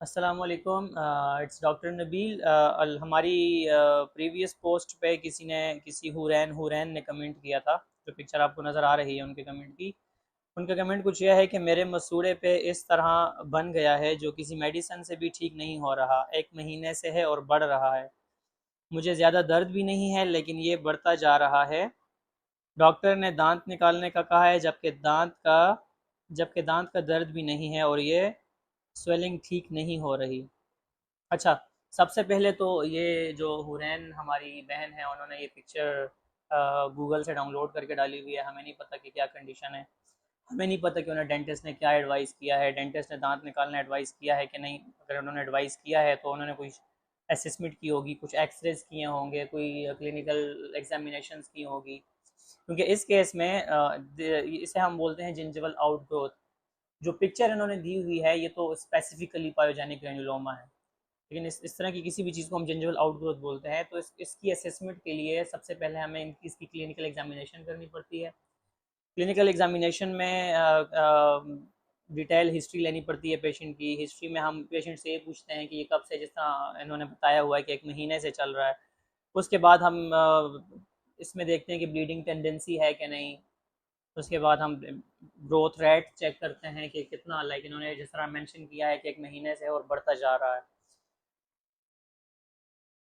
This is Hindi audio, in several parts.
अस्सलाम वालेकुम। It's doctor Nabeel. हमारी प्रीवियस पोस्ट पे किसी हुरैन ने कमेंट किया था। जो पिक्चर आपको नज़र आ रही है उनके कमेंट की, उनका कमेंट कुछ यह है कि मेरे मसूड़े पे इस तरह बन गया है जो किसी मेडिसिन से भी ठीक नहीं हो रहा, 1 महीने से है और बढ़ रहा है। मुझे ज़्यादा दर्द भी नहीं है लेकिन ये बढ़ता जा रहा है। डॉक्टर ने दांत निकालने का कहा है, जबकि दांत का दर्द भी नहीं है और ये स्वेलिंग ठीक नहीं हो रही। अच्छा, सबसे पहले तो ये जो हुरैन हमारी बहन है, उन्होंने ये पिक्चर गूगल से डाउनलोड करके डाली हुई है। हमें नहीं पता कि क्या कंडीशन है, हमें नहीं पता कि उन्हें डेंटिस्ट ने क्या एडवाइस किया है, डेंटिस्ट ने दांत निकालना एडवाइस किया है कि नहीं। अगर उन्होंने एडवाइस किया है तो उन्होंने कुछ असेसमेंट की होगी, कुछ एक्सरेज किए होंगे, कोई क्लिनिकल एग्जामिनेशंस की होगी। क्योंकि इस केस में इसे हम बोलते हैं जिंजिवल आउटग्रोथ। जो पिक्चर इन्होंने दी हुई है ये तो स्पेसिफिकली पायोजेनिक ग्रेनुलोमा है, लेकिन इस तरह की किसी भी चीज़ को हम जिंजल आउटग्रोथ बोलते हैं। तो इसकी असेसमेंट के लिए सबसे पहले हमें इसकी क्लिनिकल एग्जामिनेशन करनी पड़ती है। क्लिनिकल एग्जामिनेशन में डिटेल हिस्ट्री लेनी पड़ती है पेशेंट की। हिस्ट्री में हम पेशेंट से ये पूछते हैं कि ये कब से, जिस तरह इन्होंने बताया हुआ है कि 1 महीने से चल रहा है। उसके बाद हम इसमें देखते हैं कि ब्लीडिंग टेंडेंसी है कि नहीं। उसके बाद हम ग्रोथ रेट चेक करते हैं कि कितना, लाइक इन्होंने जिस तरह मेंशन किया है कि 1 महीने से और बढ़ता जा रहा है।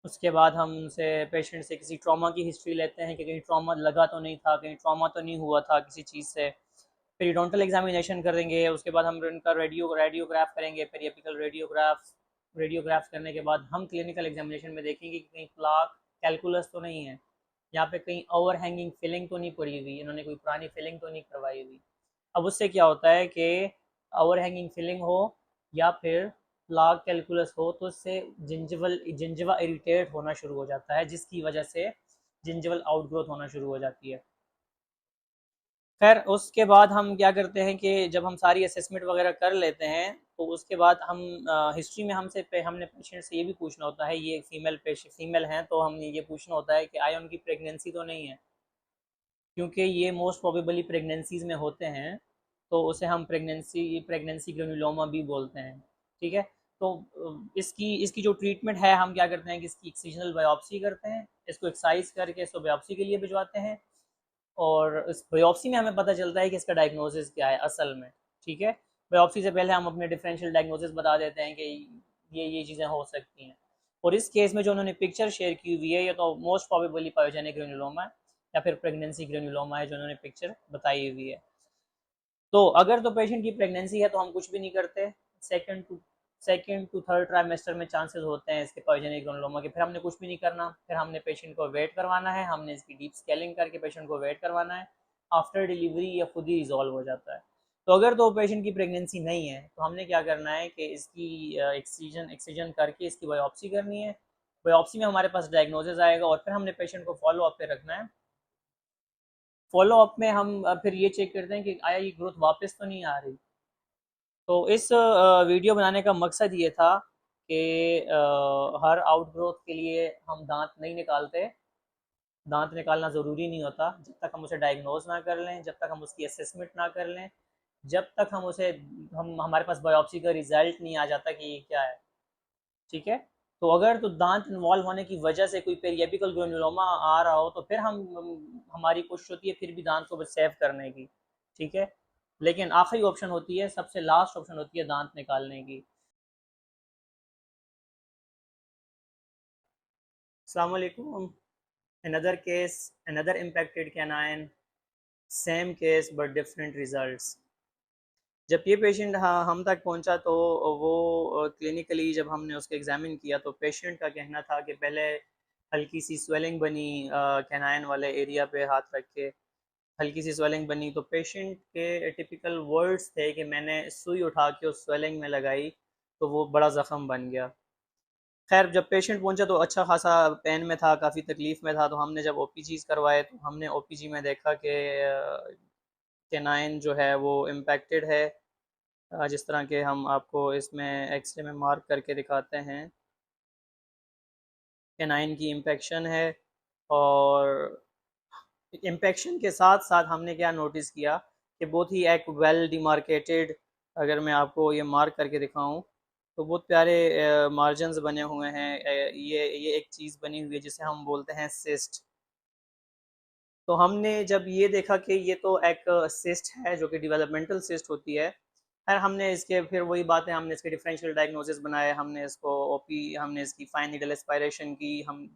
उसके बाद हम उनसे पेशेंट से किसी ट्रॉमा की हिस्ट्री लेते हैं कि कहीं ट्रॉमा लगा तो नहीं था, कहीं ट्रॉमा तो नहीं हुआ था किसी चीज़ से। पेरिडोंटल एग्जामिनेशन करेंगे। उसके बाद हम उनका रेडियोग्राफ करेंगे, पेरिएपिकल रेडियोग्राफ करने के बाद हम क्लिनिकल एग्जामिनेशन में देखेंगे कि कहीं प्लाक कैलकुलस तो नहीं है, यहाँ पे कहीं ओवर हैंगिंग फिलिंग तो नहीं पड़ी हुई, इन्होंने कोई पुरानी फिलिंग तो नहीं करवाई हुई। अब उससे क्या होता है कि ओवर हैंगिंग फिलिंग हो या फिर प्लाक कैलकुलस हो तो उससे जिंजवा इरिटेट होना शुरू हो जाता है, जिसकी वजह से जिंजवल आउटग्रोथ होना शुरू हो जाती है। खैर, उसके बाद हम क्या करते हैं कि जब हम सारी असेसमेंट वगैरह कर लेते हैं तो उसके बाद हम हिस्ट्री में हमने पेशेंट से ये भी पूछना होता है, ये फीमेल हैं तो हमने ये पूछना होता है कि आया उनकी प्रेगनेंसी तो नहीं है, क्योंकि ये मोस्ट प्रोबेबली प्रेगनेंसीज में होते हैं। तो उसे हम प्रेगनेंसी ग्रेनुलोमा भी बोलते हैं। ठीक है। तो इसकी इसकी जो ट्रीटमेंट है, हम क्या करते हैं कि इसकी एक्सिजनल बायोप्सी करते हैं, इसको एक्साइज करके इसको बायोप्सी के लिए भिजवाते हैं। और इस बायोप्सी में हमें पता चलता है कि इसका डायग्नोसिस क्या है असल में। ठीक है। बायोप्सी से पहले हम अपने डिफरेंशियल डायग्नोसिस बता देते हैं कि ये चीज़ें हो सकती हैं। और इस केस में जो उन्होंने पिक्चर शेयर की हुई है, ये तो मोस्ट प्रोबेबली पायोजेनिक ग्रेनुलोमा है या फिर प्रेगनेंसी ग्रेनुलोमा है जो उन्होंने पिक्चर बताई हुई है। तो अगर तो पेशेंट की प्रेगनेंसी है तो हम कुछ भी नहीं करते। सेकेंड टू थर्ड ट्राइमेस्टर में चांसेस होते हैं इसके पॉइजनिक ग्रेनुलोमा के, फिर हमने कुछ भी नहीं करना, फिर हमने पेशेंट को वेट करवाना है, हमने इसकी डीप स्केलिंग करके पेशेंट को वेट करवाना है। आफ्टर डिलीवरी ये खुद ही रिजॉल्व हो जाता है। तो अगर तो पेशेंट की प्रेगनेंसी नहीं है तो हमने क्या करना है कि इसकी एक्सीजन एक्सीजन करके इसकी बायोप्सी करनी है। बायोप्सी में हमारे पास डायग्नोसिस आएगा और फिर हमने पेशेंट को फॉलो अप पे रखना है। फॉलो अप में हम फिर ये चेक करते हैं कि आया ये ग्रोथ वापस तो नहीं आ रही। तो इस वीडियो बनाने का मकसद ये था कि हर आउटग्रोथ के लिए हम दांत नहीं निकालते। दांत निकालना ज़रूरी नहीं होता जब तक हम उसे डायग्नोज ना कर लें, जब तक हम उसकी असेसमेंट ना कर लें, जब तक हम हमारे पास बायोप्सी का रिजल्ट नहीं आ जाता कि ये क्या है। ठीक है। तो अगर तो दांत इन्वॉल्व होने की वजह से कोई पेरिएपिकल ग्रेनुलोमा आ रहा हो तो फिर हमारी कोशिश होती है फिर भी दांत को सेव करने की। ठीक है। लेकिन आखिरी ऑप्शन होती है, सबसे लास्ट ऑप्शन होती है दांत निकालने की। अस्सलाम वालेकुम। another case, another impacted canine, same case but different results। जब ये पेशेंट हम तक पहुंचा तो वो क्लिनिकली जब हमने उसको एग्जामिन किया तो पेशेंट का कहना था कि पहले हल्की सी स्वेलिंग बनी, कैनाइन वाले एरिया पे हाथ रख के हल्की सी स्वेलिंग बनी। तो पेशेंट के टिपिकल वर्ड्स थे कि मैंने सुई उठा के उस स्वेलिंग में लगाई तो वो बड़ा ज़ख़म बन गया। खैर, जब पेशेंट पहुंचा तो अच्छा खासा पेन में था, काफ़ी तकलीफ़ में था। तो हमने जब ओपीजीज करवाए तो हमने ओपीजी में देखा कि केनाइन जो है वो इम्पेक्टेड है। जिस तरह के हम आपको इसमें एक्सरे में मार्क करके दिखाते हैं, केनाइन की इम्पेक्शन है। और इम्पेक्शन के साथ साथ हमने क्या नोटिस किया कि बहुत ही एक वेल डिमार्केटेड, अगर मैं आपको ये मार्क करके दिखाऊं तो बहुत प्यारे मार्जिन्स बने हुए हैं। ये एक चीज़ बनी हुई है जिसे हम बोलते हैं सिस्ट। तो हमने जब ये देखा कि ये तो एक सिस्ट है जो कि डेवलपमेंटल सिस्ट होती है, खैर हमने इसके फिर वही बात है, हमने इसके डिफरेंशियल डायग्नोसिस बनाए, हमने इसको ओपी, हमने इसकी फाइन नीडल एस्पायरेशन की। हम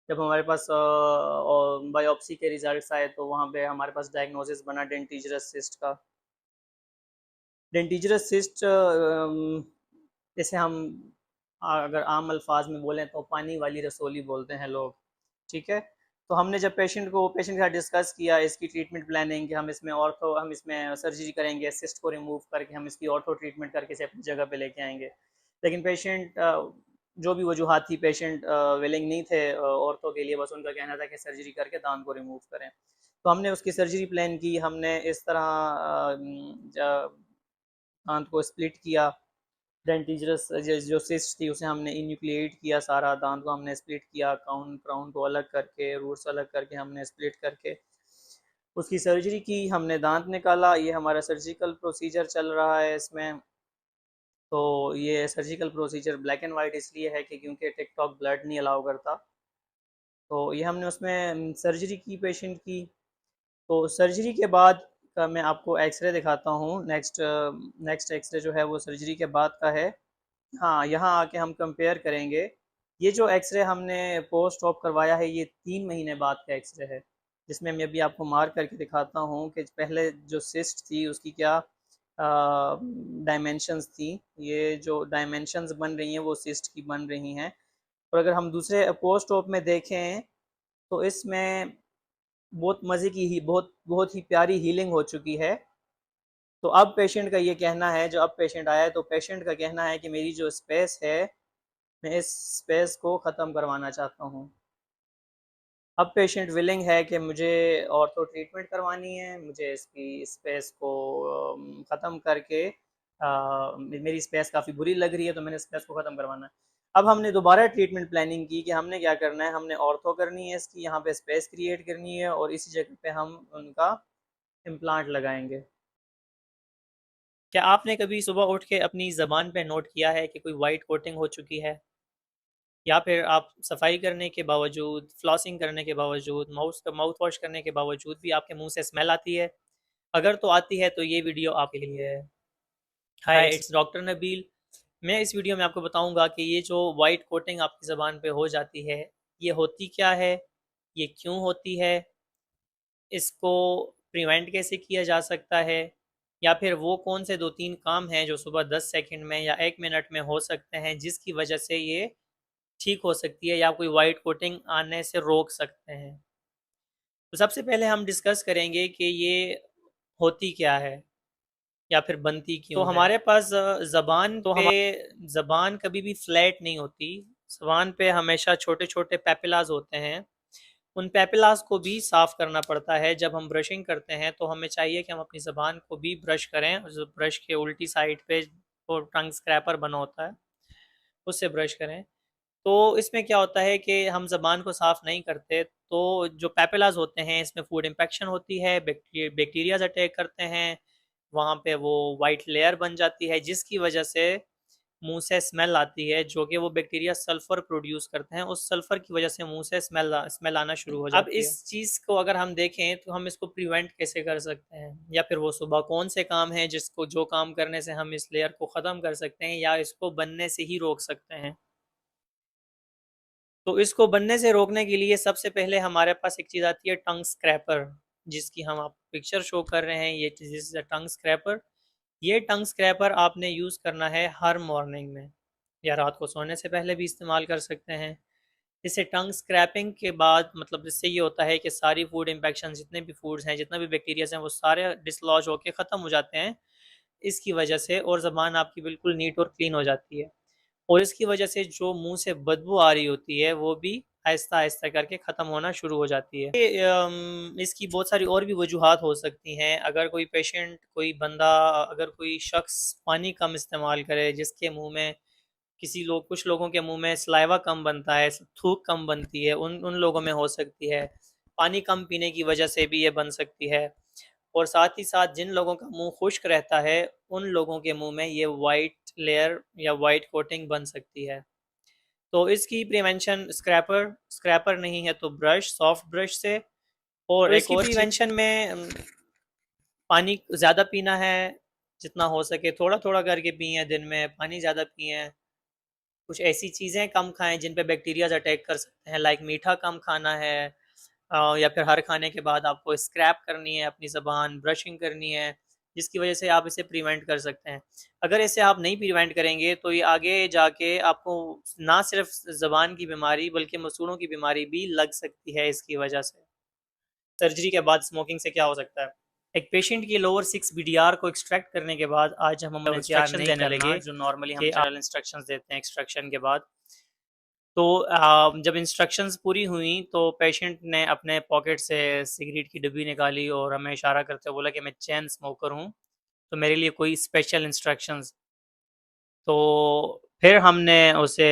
जब हमारे पास बायोप्सी के रिजल्ट्स आए तो वहाँ पे हमारे पास डायग्नोसिस बना डेंटिजरस सिस्ट का। डेंटिजरस सिस्ट जैसे हम अगर आम अल्फाज में बोलें तो पानी वाली रसोली बोलते हैं लोग, ठीक है। तो हमने जब पेशेंट के साथ डिस्कस किया इसकी ट्रीटमेंट प्लानिंग कि हम इसमें सर्जरी करेंगे, सिस्ट को रिमूव करके हम इसकी ऑर्थो ट्रीटमेंट करके इसे अपनी जगह पे लेके आएंगे, लेकिन पेशेंट जो भी वजूहात थी, पेशेंट विलिंग नहीं थे औरतों के लिए, बस उनका कहना था कि सर्जरी करके दांत को रिमूव करें। तो हमने उसकी सर्जरी प्लान की, हमने इस तरह दांत को स्प्लिट किया, डेंटिजरस जो सिस्ट थी उसे हमने इन्यूक्लिएट किया, सारा दांत को हमने स्प्लिट किया, क्राउन को अलग करके, रूट्स अलग करके हमने स्प्लिट करके उसकी सर्जरी की, हमने दांत निकाला। ये हमारा सर्जिकल प्रोसीजर चल रहा है इसमें। तो ये surgical procedure black and white इसलिए है कि क्योंकि टिकटॉक ब्लड नहीं अलाउ करता। तो ये हमने उसमें सर्जरी की पेशेंट की। तो सर्जरी के बाद का मैं आपको एक्सरे दिखाता हूँ। नेक्स्ट एक्सरे जो है वो सर्जरी के बाद का है। हाँ, यहाँ आके हम कंपेयर करेंगे। ये जो एक्सरे हमने पोस्ट ऑप करवाया है ये 3 महीने बाद का एक्सरे है, जिसमें मैं अभी आपको मार्क करके दिखाता हूँ कि पहले जो सिस्ट थी उसकी क्या डायमेंशंस थी। ये जो डायमेंशंस बन रही हैं वो सिस्ट की बन रही हैं। और अगर हम दूसरे पोस्ट ऑप में देखें तो इसमें बहुत मज़े की ही बहुत बहुत ही प्यारी हीलिंग हो चुकी है। तो अब पेशेंट का ये कहना है, जो अब पेशेंट आया है तो पेशेंट का कहना है कि मेरी जो स्पेस है मैं इस स्पेस को ख़त्म करवाना चाहता हूँ। अब पेशेंट विलिंग है कि मुझे ऑर्थो ट्रीटमेंट करवानी है, मुझे इसकी स्पेस को ख़त्म करके मेरी स्पेस काफ़ी बुरी लग रही है तो मैंने स्पेस को ख़त्म करवाना है। अब हमने दोबारा ट्रीटमेंट प्लानिंग की कि हमने क्या करना है, हमने ऑर्थो करनी है, इसकी यहाँ पे स्पेस क्रिएट करनी है और इसी जगह पे हम उनका इम्प्लांट लगाएंगे। क्या आपने कभी सुबह उठ के अपनी ज़बान पे नोट किया है कि कोई वाइट कोटिंग हो चुकी है, या फिर आप सफाई करने के बावजूद, फ्लॉसिंग करने के बावजूद, माउथ वॉश करने के बावजूद भी आपके मुंह से स्मेल आती है? अगर तो आती है तो ये वीडियो आपके लिए है। हाय, इट्स डॉक्टर नबील। मैं इस वीडियो में आपको बताऊंगा कि ये जो वाइट कोटिंग आपकी ज़बान पे हो जाती है ये होती क्या है, ये क्यों होती है, इसको प्रिवेंट कैसे किया जा सकता है, या फिर वो कौन से 2-3 काम हैं जो सुबह 10 सेकंड में या 1 मिनट में हो सकते हैं जिसकी वजह से ये ठीक हो सकती है या कोई वाइट कोटिंग आने से रोक सकते हैं। तो सबसे पहले हम डिस्कस करेंगे कि ये होती क्या है या फिर बनती क्यों है। तो हमारे पास ज़बान कभी भी फ्लैट नहीं होती। ज़बान पे हमेशा छोटे छोटे पेपिलाज होते हैं। उन पेपिलास को भी साफ़ करना पड़ता है। जब हम ब्रशिंग करते हैं तो हमें चाहिए कि हम अपनी ज़बान को भी ब्रश करें, उस ब्रश के उल्टी साइड पे वो टंग स्क्रैपर बना होता है उससे ब्रश करें। तो इसमें क्या होता है कि हम ज़बान को साफ़ नहीं करते तो जो पेपिलास होते हैं इसमें फूड इन्फेक्शन होती है, बैक्टीरियाज अटैक करते हैं, वहाँ पे वो वाइट लेयर बन जाती है जिसकी वजह से मुंह से स्मेल आती है, जो कि वो बैक्टीरिया सल्फर प्रोड्यूस करते हैं, उस सल्फर की वजह से मुंह से स्मेल आना शुरू हो जाती है। अब इस चीज़ को अगर हम देखें तो हम इसको प्रिवेंट कैसे कर सकते हैं, या फिर वो सुबह कौन से काम हैं जो काम करने से हम इस लेयर को ख़त्म कर सकते हैं या इसको बनने से ही रोक सकते हैं। तो इसको बनने से रोकने के लिए सबसे पहले हमारे पास एक चीज़ आती है टंग स्क्रैपर, जिसकी हम आप पिक्चर शो कर रहे हैं। ये दिस इज टंग स्क्रैपर। ये टंग स्क्रैपर आपने यूज़ करना है हर मॉर्निंग में या रात को सोने से पहले भी इस्तेमाल कर सकते हैं। इससे टंग स्क्रैपिंग के बाद मतलब इससे ये होता है कि सारी फूड इन्फेक्शन, जितने भी फूड्स हैं, जितना भी बैक्टीरियाज हैं, वो सारे डिसलॉज होकर ख़त्म हो जाते हैं इसकी वजह से, और ज़बान आपकी बिल्कुल नीट और क्लीन हो जाती है। और इसकी वजह से जो मुंह से बदबू आ रही होती है वो भी आहिस्ता आहिस्ता करके ख़त्म होना शुरू हो जाती है। इसकी बहुत सारी और भी वजूहात हो सकती हैं। अगर कोई पेशेंट, कोई बंदा, अगर कोई शख्स पानी कम इस्तेमाल करे, जिसके मुंह में कुछ लोगों के मुंह में सलाइवा कम बनता है, थूक कम बनती है, उन उन लोगों में हो सकती है। पानी कम पीने की वजह से भी ये बन सकती है। और साथ ही साथ जिन लोगों का मुंह खुश्क रहता है उन लोगों के मुंह में ये वाइट लेयर या वाइट कोटिंग बन सकती है। तो इसकी प्रिवेंशन स्क्रैपर स्क्रैपर नहीं है तो ब्रश, सॉफ्ट ब्रश से। और तो इसकी प्रिवेंशन में पानी ज़्यादा पीना है, जितना हो सके थोड़ा थोड़ा करके पिए दिन में, पानी ज़्यादा पिए। कुछ ऐसी चीज़ें कम खाएं जिन पे बैक्टीरियाज अटैक कर सकते हैं, लाइक मीठा कम खाना है, या फिर हर खाने के बाद आपको स्क्रैप करनी है अपनी ज़बान, ब्रशिंग करनी है, जिसकी वजह से आप इसे प्रिवेंट कर सकते हैं। अगर इसे आप नहीं प्रिवेंट करेंगे तो ये आगे जाके आपको ना सिर्फ ज़बान की बीमारी बल्कि मसूड़ों की बीमारी भी लग सकती है इसकी वजह से। सर्जरी के बाद स्मोकिंग से क्या हो सकता है? एक पेशेंट की लोअर 6 BDR को एक्सट्रैक्ट करने के बाद आज हम इंस्ट्रक्शन देने लगे जो नॉर्मली हम जनरल इंस्ट्रक्शंस देते हैं एक्सट्रैक्शन के बाद। तो जब इंस्ट्रक्शंस पूरी हुई तो पेशेंट ने अपने पॉकेट से सिगरेट की डब्बी निकाली और हमें इशारा करते हुए बोला कि मैं चेन स्मोकर हूँ, तो मेरे लिए कोई स्पेशल इंस्ट्रक्शंस। तो फिर हमने उसे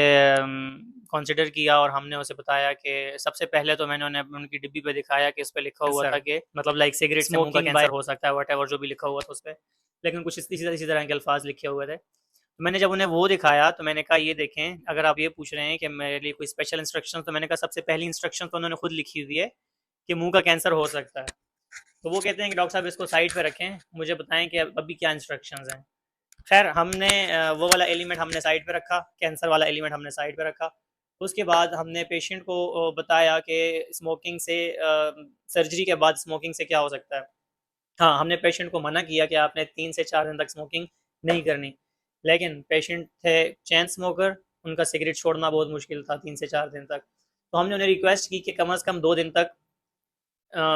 कंसिडर किया और हमने उसे बताया कि सबसे पहले तो मैंने उन्हें उनकी डिब्बी पे दिखाया कि उस पे लिखा हुआ था कि मतलब लाइक सिगरेट से मुंह का कैंसर हो सकता है, व्हाटएवर जो भी लिखा हुआ था उस पे, लेकिन कुछ इसी तरह के अल्फाज लिखे हुए थे। तो मैंने जब उन्हें वो दिखाया तो मैंने कहा ये देखें, अगर आप ये पूछ रहे हैं कि मेरे लिए कोई स्पेशल इंस्ट्रक्शन, तो मैंने कहा सबसे पहली इंस्ट्रक्शन तो उन्होंने खुद लिखी हुई है कि मुंह का कैंसर हो सकता है। तो वो कहते हैं कि डॉक्टर साहब इसको साइड पे रखें, मुझे बताएं कि अभी क्या इंस्ट्रक्शंस हैं। खैर हमने वो वाला एलिमेंट हमने साइड पे रखा, कैंसर वाला एलिमेंट हमने साइड पे रखा। उसके बाद हमने पेशेंट को बताया कि स्मोकिंग से सर्जरी के बाद स्मोकिंग से क्या हो सकता है। हाँ, हमने पेशेंट को मना किया कि आपने 3 से 4 दिन तक स्मोकिंग नहीं करनी, लेकिन पेशेंट थे चेन स्मोकर, उनका सिगरेट छोड़ना बहुत मुश्किल था 3 से 4 दिन तक। तो हमने उन्हें रिक्वेस्ट की कि कम अज़ कम 2 दिन तक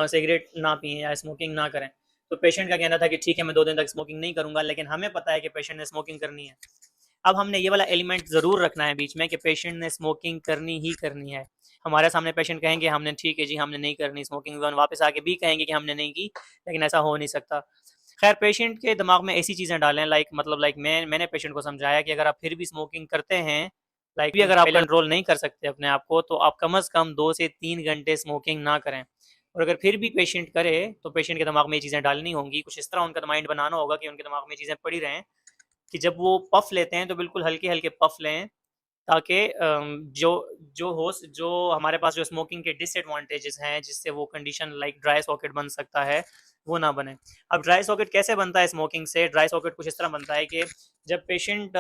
सिगरेट ना पिए या स्मोकिंग ना करें। तो पेशेंट का कहना था कि ठीक है मैं 2 दिन तक स्मोकिंग नहीं करूँगा, लेकिन हमें पता है कि पेशेंट ने स्मोकिंग करनी है। अब हमने ये वाला एलिमेंट ज़रूर रखना है बीच में कि पेशेंट ने स्मोकिंग करनी ही करनी है। हमारे सामने पेशेंट कहेंगे हमने ठीक है जी हमने नहीं करनी स्मोकिंग, वापस आके भी कहेंगे कि हमने नहीं की, लेकिन ऐसा हो नहीं सकता। खैर पेशेंट के दिमाग में ऐसी चीज़ें डालें लाइक मैंने पेशेंट को समझाया कि अगर आप फिर भी स्मोकिंग करते हैं, लाइक भी अगर आप कंट्रोल नहीं कर सकते अपने आप को, तो आप कम अज़ कम 2 से 3 घंटे स्मोकिंग ना करें। और अगर फिर भी पेशेंट करे तो पेशेंट के दिमाग में ये चीज़ें डालनी होंगी, कुछ इस तरह उनका माइंड बनाना होगा कि उनके दिमाग में चीज़ें पड़ी रहें कि जब वो पफ लेते हैं तो बिल्कुल हल्के हल्के पफ लें, ताकि जो जो हमारे पास जो स्मोकिंग के डिसएडवांटेजेस हैं जिससे वो कंडीशन लाइक ड्राई सॉकेट बन सकता है वो ना बने। अब ड्राई सॉकेट कैसे बनता है स्मोकिंग से? ड्राई सॉकेट कुछ इस तरह बनता है कि जब पेशेंट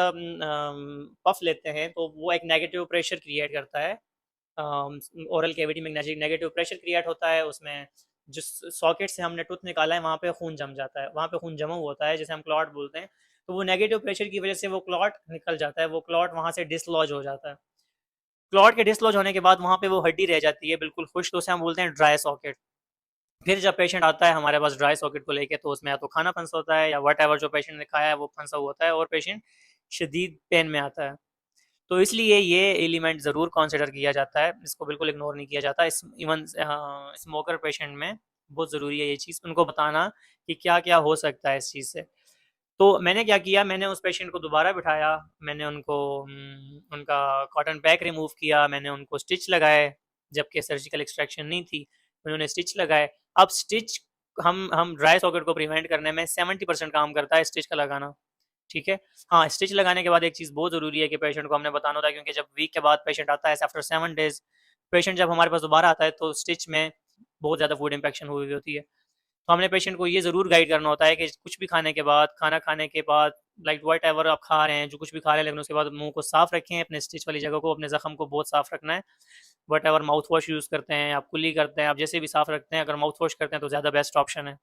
पफ लेते हैं तो वो एक नेगेटिव प्रेशर क्रिएट करता है, ओरल कैविटी में नेगेटिव प्रेशर क्रिएट होता है, उसमें जिस सॉकेट से हमने टूथ निकाला है वहाँ पे खून जम जाता है, वहाँ पे खून जमा हुआ होता है जिसे हम क्लॉट बोलते हैं। तो वो नेगेटिव प्रेशर की वजह से वो क्लॉट निकल जाता है, वो क्लॉट वहाँ से डिसलॉज हो जाता है। क्लॉट के डिसलॉज होने के बाद वहाँ पे वो हड्डी रह जाती है बिल्कुल खुश्क, तो उसे हम बोलते हैं ड्राई सॉकेट। फिर जब पेशेंट आता है हमारे पास ड्राई सॉकेट को लेके, तो उसमें या तो खाना फंसा होता है या वट एवर जो पेशेंट ने खाया है वो फंसा हुआ होता है और पेशेंट शदीद पेन में आता है। तो इसलिए ये एलिमेंट ज़रूर कंसिडर किया जाता है, इसको बिल्कुल इग्नोर नहीं किया जाता। इस इवन स्मोकर पेशेंट में बहुत ज़रूरी है ये चीज़ उनको बताना कि क्या क्या हो सकता है इस चीज़ से। तो मैंने क्या किया, मैंने उस पेशेंट को दोबारा बिठाया, मैंने उनको उनका कॉटन पैक रिमूव किया, मैंने उनको स्टिच लगाए, जबकि सर्जिकल एक्सट्रैक्शन नहीं थी, उन्होंने स्टिच लगाए। अब स्टिच हम ड्राई सॉकेट को प्रिवेंट करने में 70% काम करता है स्टिच का लगाना, ठीक है। हाँ, स्टिच लगाने के बाद एक चीज़ बहुत ज़रूरी है कि पेशेंट को हमने बताना होता है, क्योंकि जब वीक के बाद पेशेंट आता है आफ्टर 7 डेज़, पेशेंट जब हमारे पास दोबारा आता है तो स्टिच में बहुत ज़्यादा फूड इन्फेक्शन हुई हुई होती है। तो हमने पेशेंट को ये ज़रूर गाइड करना होता है कि कुछ भी खाने के बाद, खाना खाने के बाद, लाइक वट एवर आप खा रहे हैं, जो कुछ भी खा रहे हैं, लेकिन उसके बाद मुंह को साफ़ रखें, अपने स्टिच वाली जगह को, अपने ज़ख्म को बहुत साफ़ रखना है। What ever mouth wash use करते हैं, आप कुल्ली करते हैं, आप जैसे भी साफ़ रखते हैं, अगर माउथ वॉश करते हैं तो ज़्यादा बेस्ट ऑप्शन है।